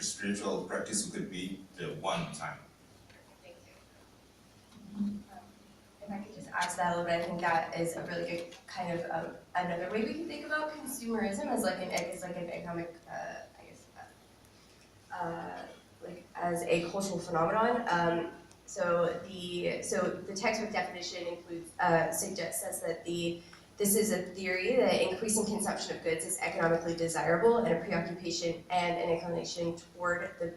spiritual practice could be the one time. Thank you. If I could just add to that a little bit, I think that is a really good kind of another way we can think about consumerism as like an economic, like as a cultural phenomenon. So the textbook definition includes says that this is a theory that increasing consumption of goods is economically desirable and a preoccupation and an inclination toward the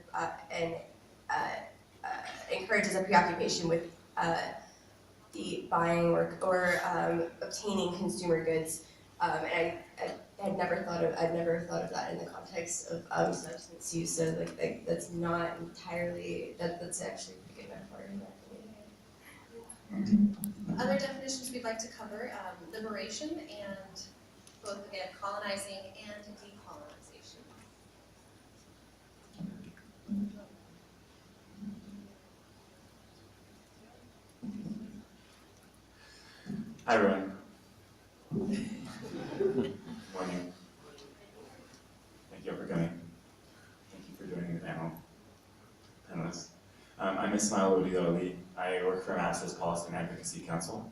encourages a preoccupation with the buying or obtaining consumer goods. And I'd never thought of that in the context of substance use. So like that's not entirely that's actually a good metaphor in that way. Other definitions we'd like to cover: liberation and both again colonizing and decolonization. Hi everyone. Morning. Thank you for coming. Thank you for joining the panelists. I'm Ismail Lourido. I work for Access Policy and Advocacy Council,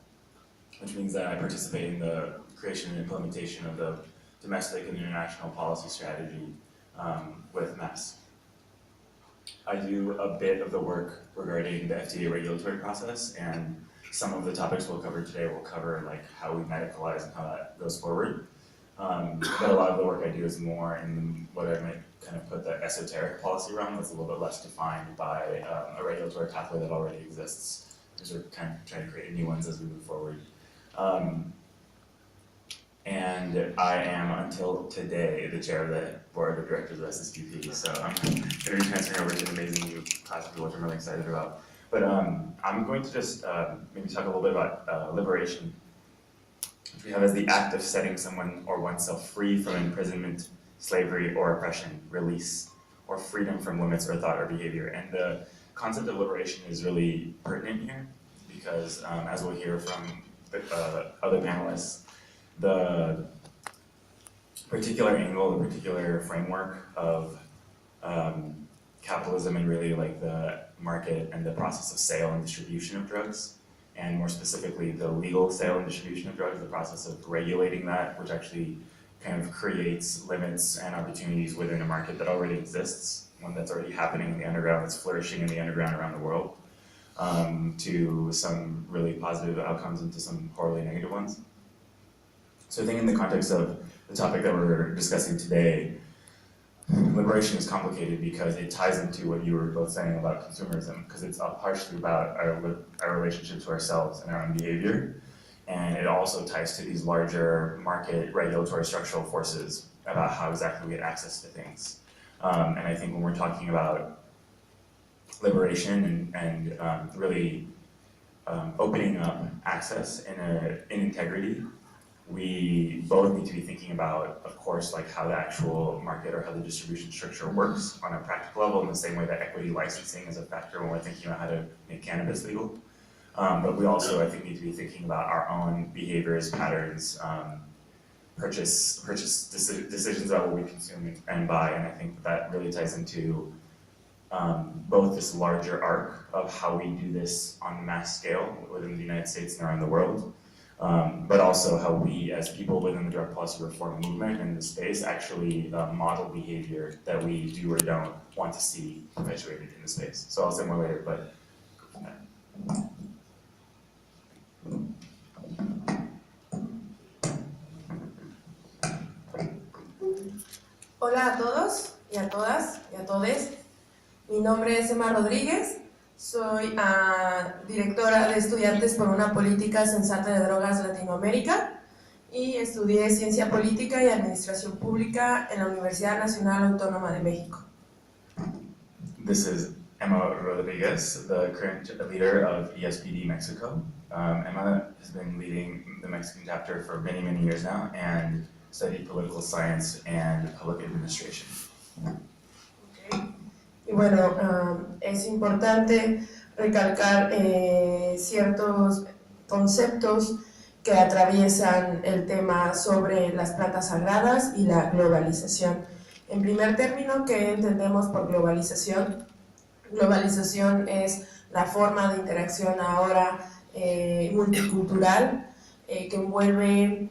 which means that I participate in the creation and implementation of the domestic and international policy strategy with MEPS. I do a bit of the work regarding the FDA regulatory process, and some of the topics we'll cover today will cover like how we medicalize and how that goes forward. But a lot of the work I do is more in what I might kind of put the esoteric policy realm that's a little bit less defined by a regulatory pathway that already exists, because we're kind of trying to create new ones as we move forward. And I am, until today, the chair of the board of directors of Ssdp, so I'm going to be transferring over to an amazing new class of people, which I'm really excited about. But I'm going to just maybe talk a little bit about liberation, which we have as the act of setting someone or oneself free from imprisonment, slavery, or oppression, release, or freedom from limits or thought or behavior. And the concept of liberation is really pertinent here, because as we'll hear from other panelists, the particular angle, the particular framework of capitalism and really like the market and the process of sale and distribution of drugs, and more specifically the legal sale and distribution of drugs, the process of regulating that, which actually kind of creates limits and opportunities within a market that already exists, one that's already happening in the underground, that's flourishing in the underground around the world, to some really positive outcomes and to some horribly negative ones. So I think in the context of the topic that we're discussing today, liberation is complicated because it ties into what you were both saying about consumerism, because it's partially about our relationship to ourselves and our own behavior, and it also ties to these larger market regulatory structural forces about how exactly we get access to things. And I think when we're talking about liberation and really opening up access in integrity, we both need to be thinking about, of course, like how the actual market or how the distribution structure works on a practical level, in the same way that equity licensing is a factor when we're thinking about how to make cannabis legal. But we also, I think, need to be thinking about our own behaviors, patterns, purchase decisions about what we consume and buy, and I think that really ties into both this larger arc of how we do this on a mass scale within the United States and around the world, but also how we, as people within the drug policy reform movement in this space, actually model behavior that we do or don't want to see perpetuated in the space. So I'll say more later, but go from there. Hola a todos y a todas y a todes. Mi nombre es Emma Rodríguez. Soy directora de Estudiantes por una Política Sensata de Drogas Latinoamérica y estudié Ciencia Política y Administración Pública en la Universidad Nacional Autónoma de México. This is Emma Rodriguez, the current leader of ESPD Mexico. Emma has been leading the Mexican chapter for many, many years now and studied political science and public administration. Okay. Y bueno, es importante recalcar ciertos conceptos que atraviesan el tema sobre las plantas sagradas y la globalización. En primer término, ¿qué entendemos por globalización? Globalización es la forma de interacción ahora multicultural que envuelve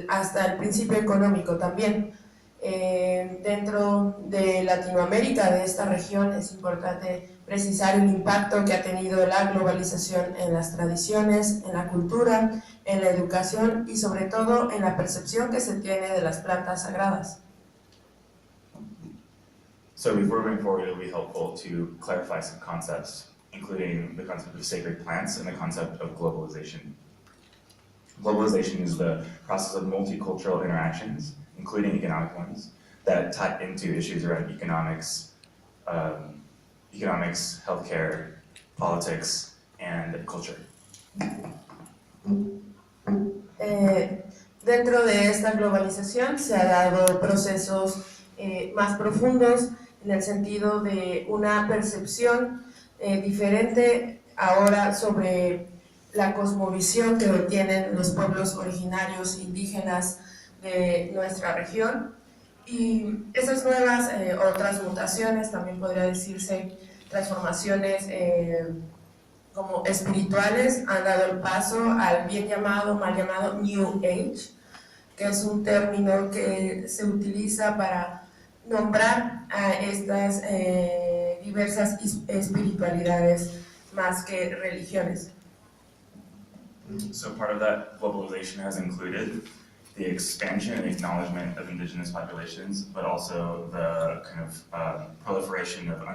hasta el principio económico también. Dentro de Latinoamérica, de esta región, es importante precisar el impacto que ha tenido la globalización en las tradiciones, en la cultura, en la educación y sobre todo en la percepción que se tiene de las plantas sagradas. So before moving forward, it will be helpful to clarify some concepts, including the concept of sacred plants and the concept of globalization. Globalization is the process of multicultural interactions, including economic ones, that tie into issues around economics, healthcare, politics, and culture. Dentro de esta globalización se han dado procesos más profundos en el sentido de una percepción diferente ahora sobre la cosmovisión que tienen los pueblos originarios indígenas de nuestra región. Y esas nuevas otras mutaciones, también podría decirse transformaciones como espirituales, han dado el paso al bien llamado, mal llamado New Age, que es un término que se utiliza para nombrar a estas diversas espiritualidades más que religiones. So part of that globalization has included the expansion and acknowledgement of indigenous populations, but also the kind of proliferation of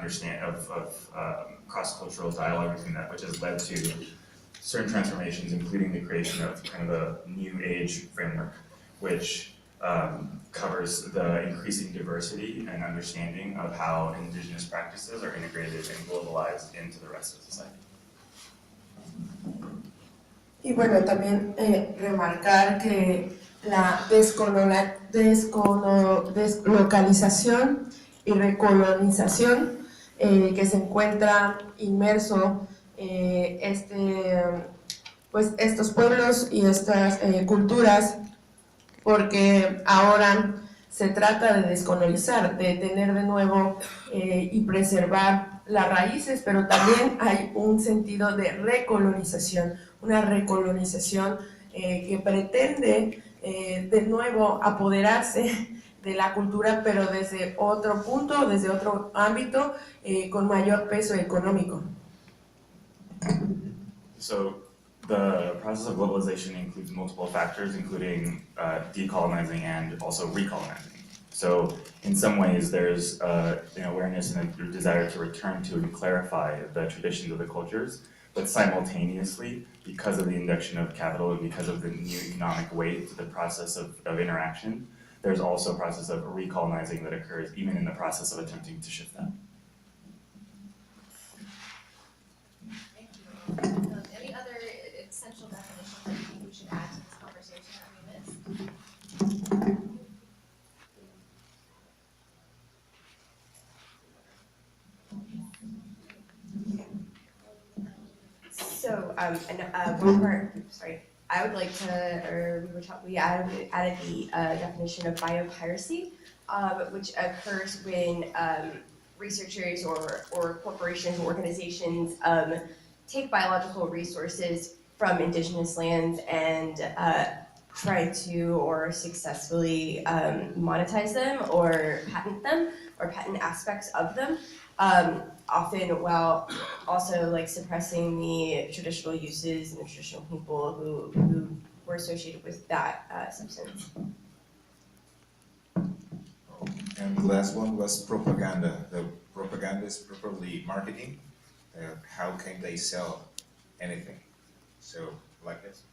cross-cultural dialogue between that, which has led to certain transformations, including the creation of kind of a new age framework, which covers the increasing diversity and understanding of how indigenous practices are integrated and globalized into the rest of society. Y bueno, también remarcar que la deslocalización y recolonización que se encuentra inmerso estos pueblos y estas culturas, porque ahora se trata de descolonizar, de tener de nuevo y preservar las raíces, pero también hay un sentido de recolonización, una recolonización que pretende de nuevo apoderarse de la cultura, pero desde otro punto, desde otro ámbito, con mayor peso económico. So the process of globalization includes multiple factors, including decolonizing and also recolonizing. So in some ways, there's an awareness and a desire to return to and clarify the traditions of the cultures, but simultaneously, because of the induction of capital and because of the new economic weight to the process of interaction, there's also a process of recolonizing that occurs even in the process of attempting to shift that. Thank you. Any other essential definitions that you think we should add to this conversation that we missed? So, one part, I would like to, we added the definition of biopiracy, which occurs when researchers or corporations or organizations take biological resources from indigenous lands and try to or successfully monetize them or patent aspects of them. Often while also like suppressing the traditional uses and the traditional people who were associated with that substance. And the last one was propaganda. The propaganda is properly marketing. How can they sell anything? So, like this.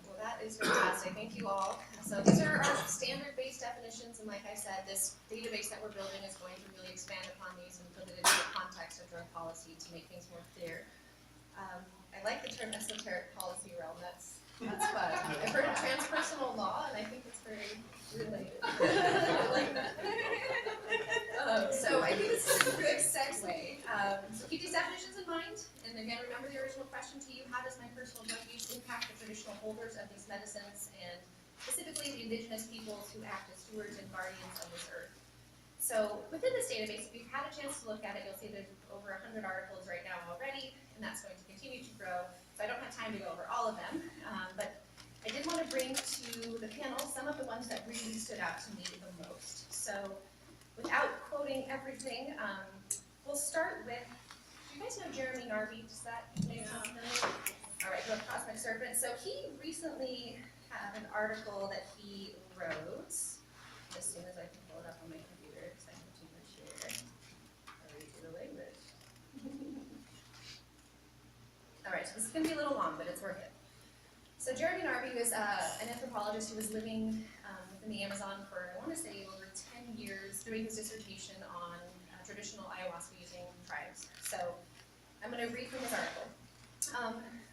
Well, that is fantastic. Thank you all. So these are our standard-based definitions, and like I said, this database that we're building is going to really expand upon these and put it into the context of drug policy to make things more clear. I like the term esoteric policy realm. That's fun. I've heard of transpersonal law, and I think it's very related. I like that. So I think this is a good segue. So keep these definitions in mind, and again, remember the original question to you: how does my personal drug use impact the traditional holders of these medicines basically the indigenous peoples who act as stewards and guardians of this earth. So within this database, if you've had a chance to look at it, you'll see there's over 100 articles right now already, and that's going to continue to grow. So I don't have time to go over all of them, but I did want to bring to the panel some of the ones that really stood out to me the most. So without quoting everything, we'll start with, do you guys know Jeremy Narby? Does that name sound familiar? All right, the Cosmic Serpent. So he recently had an article that he wrote, as soon as I can pull it up on my computer, because I have too much here. I'll read you the language. All right, so this is going to be a little long, but it's worth it. So Jeremy Narby was an anthropologist who was living in the Amazon for, I want to say, over 10 years, doing his dissertation on traditional ayahuasca-using tribes. So I'm going to read from his article.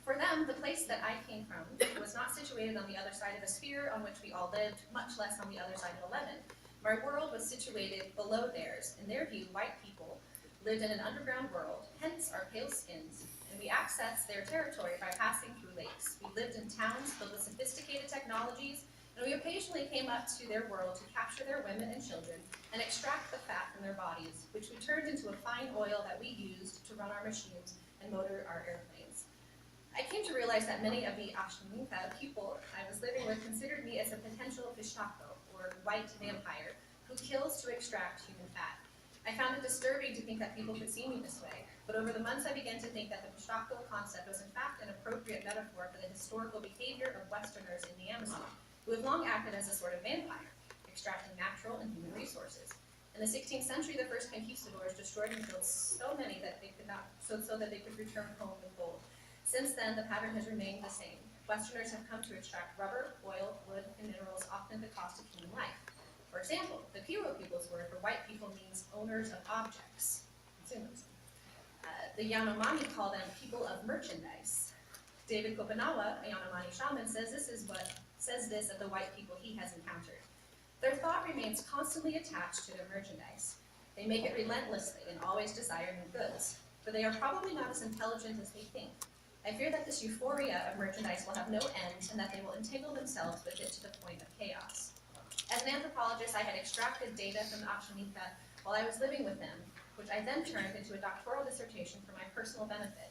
For them, the place that I came from was not situated on the other side of a sphere on which we all lived, much less on the other side of 11. My world was situated below theirs. In their view, white people lived in an underground world, hence our pale skins, and we accessed their territory by passing through lakes. We lived in towns filled with sophisticated technologies, and we occasionally came up to their world to capture their women and children and extract the fat from their bodies, which we turned into a fine oil that we used to run our machines and motor our airplanes. I came to realize that many of the Ashaninka people I was living with considered me as a potential Pishtako, or white vampire, who kills to extract human fat. I found it disturbing to think that people could see me this way, but over the months I began to think that the Pishtako concept was in fact an appropriate metaphor for the historical behavior of Westerners in the Amazon, who have long acted as a sort of vampire, extracting natural and human resources. In the 16th century, the first conquistadors destroyed and killed so many that they could not, so that they could return home with gold. Since then, the pattern has remained the same. Westerners have come to extract rubber, oil, wood, and minerals, often at the cost of human life. For example, the Piro people's word for white people means owners of objects, consumers. The Yanomami call them people of merchandise. David Kopanawa, a Yanomami shaman, says this of the white people he has encountered. Their thought remains constantly attached to their merchandise. They make it relentlessly and always desire new goods, but they are probably not as intelligent as they think. I fear that this euphoria of merchandise will have no end and that they will entangle themselves with it to the point of chaos. As an anthropologist, I had extracted data from the Ashaninka while I was living with them, which I then turned into a doctoral dissertation for my personal benefit.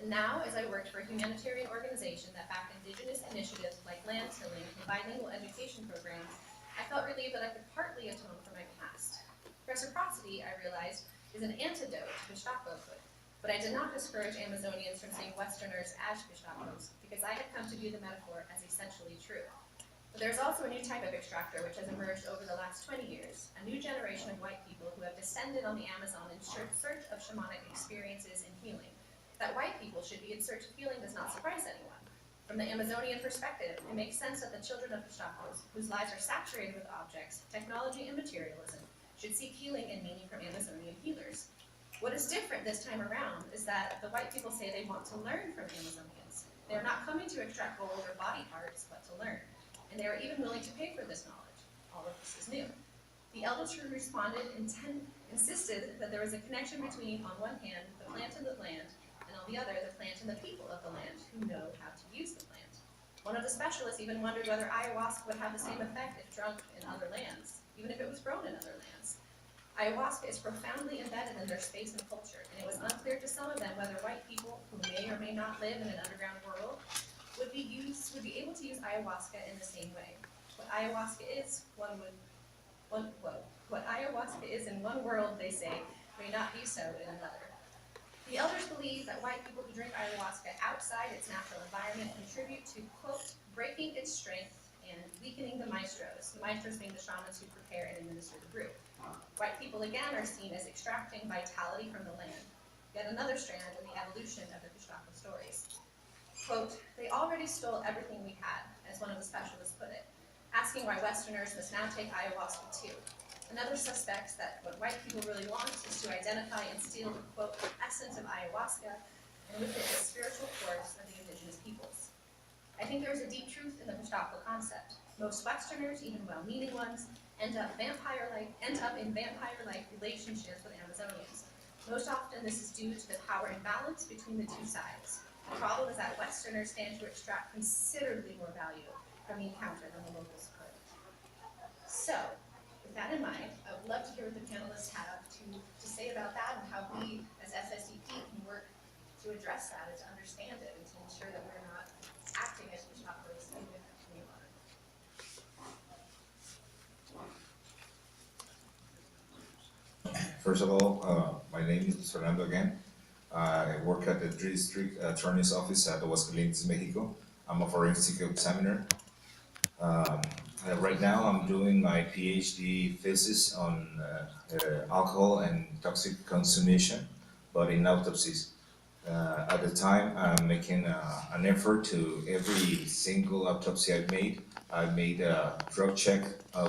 And now, as I worked for a humanitarian organization that backed indigenous initiatives like land tilling and bilingual education programs, I felt relieved that I could partly atone for my past. Reciprocity, I realized, is an antidote to Pishtako-hood, but I did not discourage Amazonians from seeing Westerners as Pishtacos, because I had come to view the metaphor as essentially true. But there's also a new type of extractor which has emerged over the last 20 years, a new generation of white people who have descended on the Amazon in search of shamanic experiences and healing. That white people should be in search of healing does not surprise anyone. From the Amazonian perspective, it makes sense that the children of Pishtacos, whose lives are saturated with objects, technology, and materialism, should seek healing and meaning from Amazonian healers. What is different this time around is that the white people say they want to learn from Amazonians. They are not coming to extract gold or body parts, but to learn. And they are even willing to pay for this knowledge. All of this is new. The elders who responded insisted that there was a connection between, on one hand, the plant and the land, and on the other, the plant and the people of the land who know how to use the plant. One of the specialists even wondered whether ayahuasca would have the same effect if drunk in other lands, even if it was grown in other lands. Ayahuasca is profoundly embedded in their space and culture, and it was unclear to some of them whether white people, who may or may not live in an underground world, would be able to use ayahuasca in the same way. What ayahuasca is, what ayahuasca is in one world, they say, may not be so in another. The elders believe that white people who drink ayahuasca outside its natural environment contribute to, quote, breaking its strength and weakening the maestros being the shamans who prepare and administer the brew. White people again are seen as extracting vitality from the land, yet another strand in the evolution of the Pishtako stories. Quote, they already stole everything we had, as one of the specialists put it, asking why Westerners must now take ayahuasca too. Another suspects that what white people really want is to identify and steal the, quote, essence of ayahuasca, and with it the spiritual force of the indigenous peoples. I think there is a deep truth in the Pishtako concept. Most Westerners, even well-meaning ones, end up in vampire-like relationships with Amazonians. Most often this is due to the power imbalance between the two sides. The problem is that Westerners stand to extract considerably more value from the encounter than the locals could. So, with that in mind, I would love to hear what the panelists have to say about that and how we, as SSDP, can work to address that and to understand it and to ensure that we're not acting as fish operators in the water. First of all, my name is Fernando again. I work at the District Attorney's Office at Aguascalientes, Mexico. I'm a forensic examiner. Right now, I'm doing my PhD thesis on alcohol and toxic consumption, but in autopsies. At the time, I'm making an effort to every single autopsy I made a drug check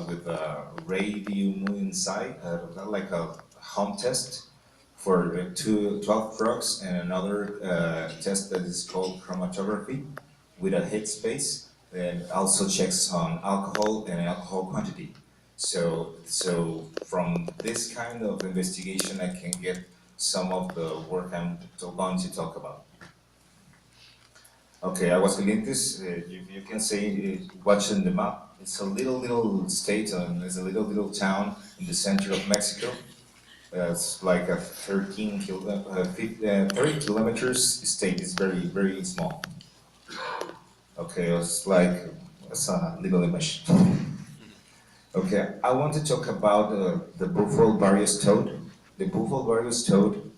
with a radium inside, like a home test for 12 drugs, and another test that is called chromatography with a headspace that also checks on alcohol and alcohol quantity. So from this kind of investigation, I can get some of the work I'm going to talk about. Okay, Aguascalientes, you can see, watching the map, it's a little state, and it's a little town in the center of Mexico. It's like a 30 kilometers state. It's very small. Okay, it's a little image. Okay, I want to talk about the buffalo various toad. The buffalo various toad.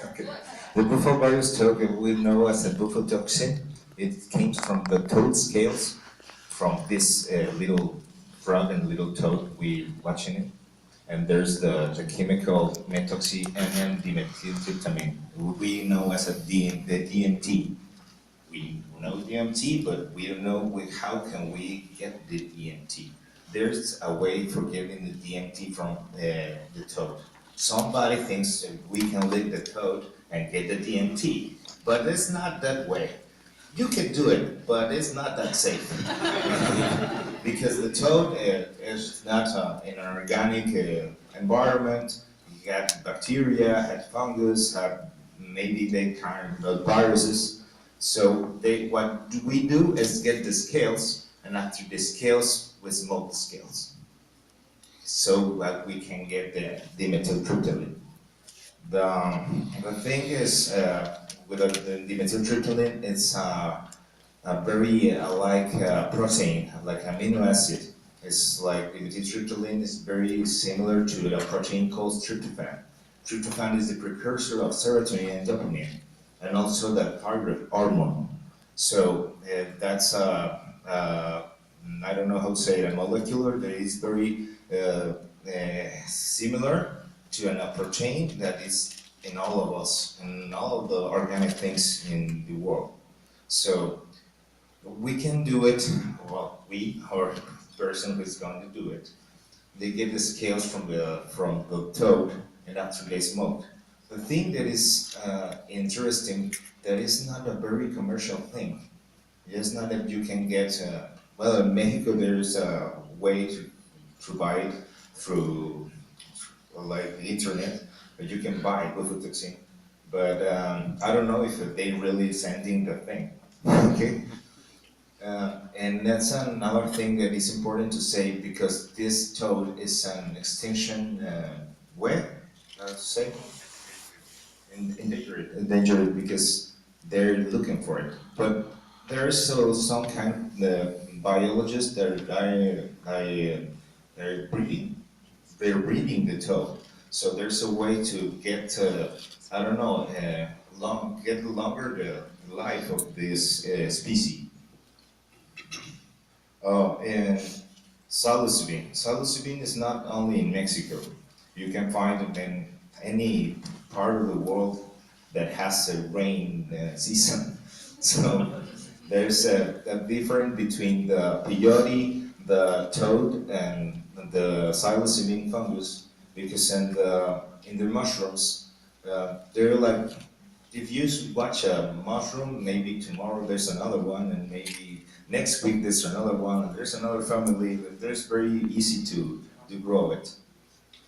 Okay. The buffalo various toad we know as a bufotoxin. It came from the toad scales from this little frog and little toad we watching it. And there's the chemical methoxy and dimethyltryptamine. We know as the DMT. We know DMT, but we don't know how can we get the DMT. There's a way for getting the DMT from the toad. Somebody thinks that we can lick the toad and get the DMT, but it's not that way. You can do it, but it's not that safe. Because the toad is not in an organic environment. You got bacteria, had fungus, had maybe they kind of viruses. So what we do is get the scales, and after the scales, we smoke the scales. So that we can get the dimethyltryptamine. The thing is, with the dimethyltryptamine, it's a very like protein, like amino acid. It's like dimethyltryptamine is very similar to a protein called tryptophan. Tryptophan is the precursor of serotonin and dopamine, and also the thyroid hormone. So that's I don't know how to say it, a molecular that is very similar to a protein that is in all of us, in all of the organic things in the world. So we can do it, well, we or the person who is going to do it, they get the scales from the toad, and after they smoke. The thing that is interesting, that is not a very commercial thing. It's not that you can get, well, in Mexico there's a way to buy it through like the internet, but you can buy bufotoxin. But I don't know if they really sending the thing, okay? And that's another thing that is important to say, because this toad is an extinction say? Endangered because they're looking for it. But there's still some kind of biologists that they're breeding the toad. So there's a way to get, I don't know, get longer the life of this species. Oh, and psilocybin. Psilocybin is not only in Mexico. You can find it in any part of the world that has a rain season. So there's a difference between the peyote, the toad, and the psilocybin fungus, because in the mushrooms, they're like, if you watch a mushroom, maybe tomorrow there's another one, and maybe next week there's another one, and there's another family. There's very easy to grow it.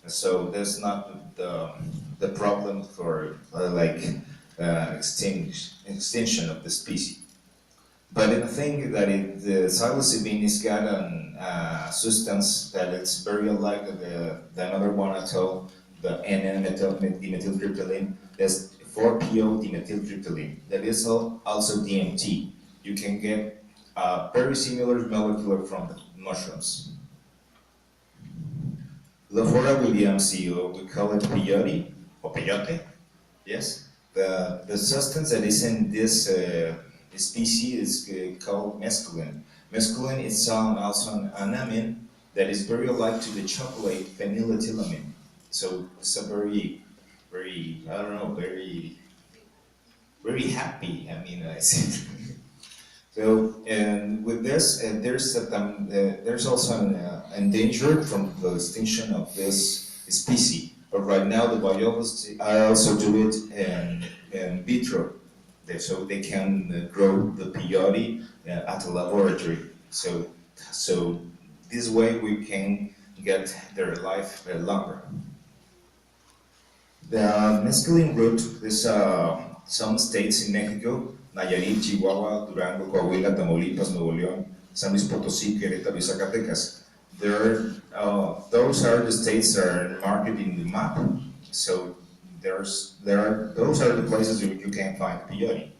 So there's not the problem for extinction of the species. But the thing that the psilocybin is got a substance that it's very unlike the another one I told, the N-N-methyltryptamine, that's 4-PO-dimethyltryptamine. That is also DMT. You can get a very similar molecule from the mushrooms. Lafora williamsi, or we call it peyote, or peyote, yes? The substance that is in this species is called mescaline. Mescaline is also an amine that is very alike to the chocolate phenylethylamine. So it's a very, I don't know, very happy amino acid. So, and with this, there's also an endangered from the extinction of this species. But right now, the biologists are also do it in vitro, so they can grow the peyote at a laboratory. So this way we can get their life longer. The mescaline root is some states in Mexico, Nayarit, Chihuahua, Durango, Coahuila, Tamaulipas, Nuevo León, San Luis Potosí, Querétaro, y Zacatecas. Those are the states that are marked in the map. So those are the places you can find peyote.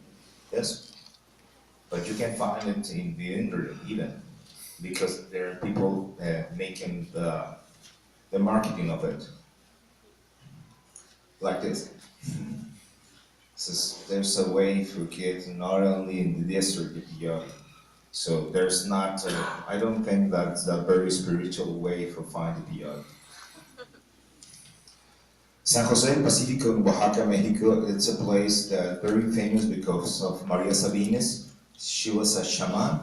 Yes, but you can find it in the internet even, because there are people making the marketing of it like this. So there's a way to get not only in the district of peyote. So there's not, I don't think that's a very spiritual way for finding peyote. San Jose del Pacifico in Oaxaca, Mexico, it's a place that's very famous because of Maria Sabines. She was a shaman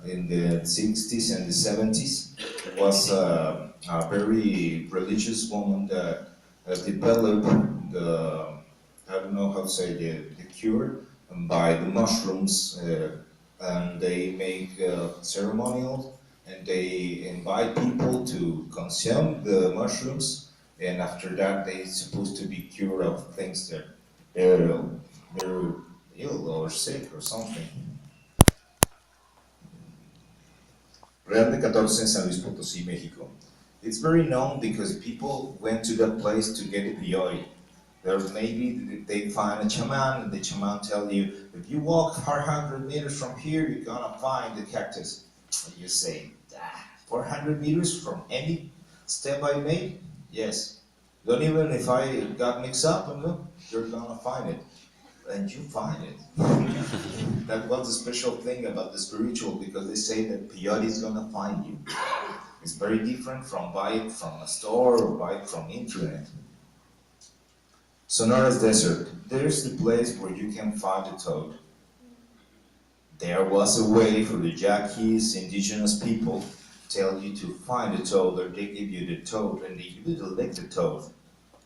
in the 60s and the 70s. Was a very religious woman that developed I don't know how to say the cure by the mushrooms, and they make ceremonials, and they invite people to consume the mushrooms, and after that they're supposed to be cured of things that they're ill or sick or something. Real de 14 in San Luis Potosí, Mexico. It's very known because people went to that place to get the peyote. There maybe they find a shaman, and the shaman tell you, if you walk 400 meters from here, you're gonna find the cactus. And you say, 400 meters from any step I made? Yes. Don't even if I got mixed up, you're gonna find it. And you find it. That was the special thing about the spiritual, because they say that peyote is gonna find you. It's very different from buy it from a store or buy it from internet. Sonora's Desert. There's the place where you can find the toad. There was a way for the Yaquis, indigenous people, tell you to find the toad, or they give you the toad and they give you to lick the toad.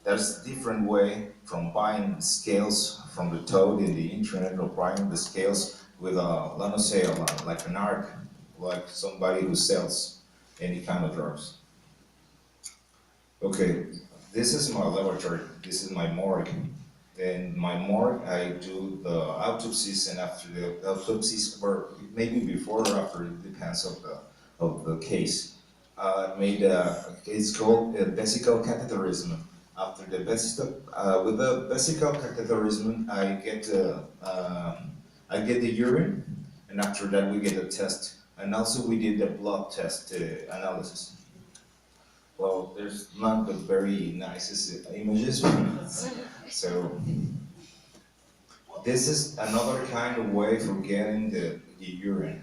There's a different way from buying scales from the toad in the internet, or buying the scales with let us say, like an arc, like somebody who sells any kind of drugs. Okay, this is my laboratory, this is my morgue. In my morgue, I do the autopsies, and after the autopsies, or maybe before or after, it depends of the case. It's called vesical catheterism. After the with the vesical catheterism, I get the urine, and after that we get a test, and also we did the blood test analysis. Well, there's not the very nicest images, so this is another kind of way for getting the urine.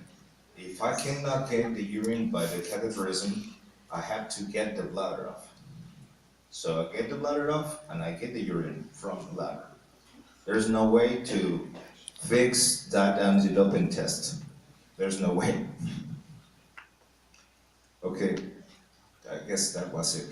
If I cannot get the urine by the catheterism, I have to get the bladder off. So I get the bladder off, and I get the urine from the bladder. There's no way to fix that anti-doping test. There's no way. Okay, I guess that was it.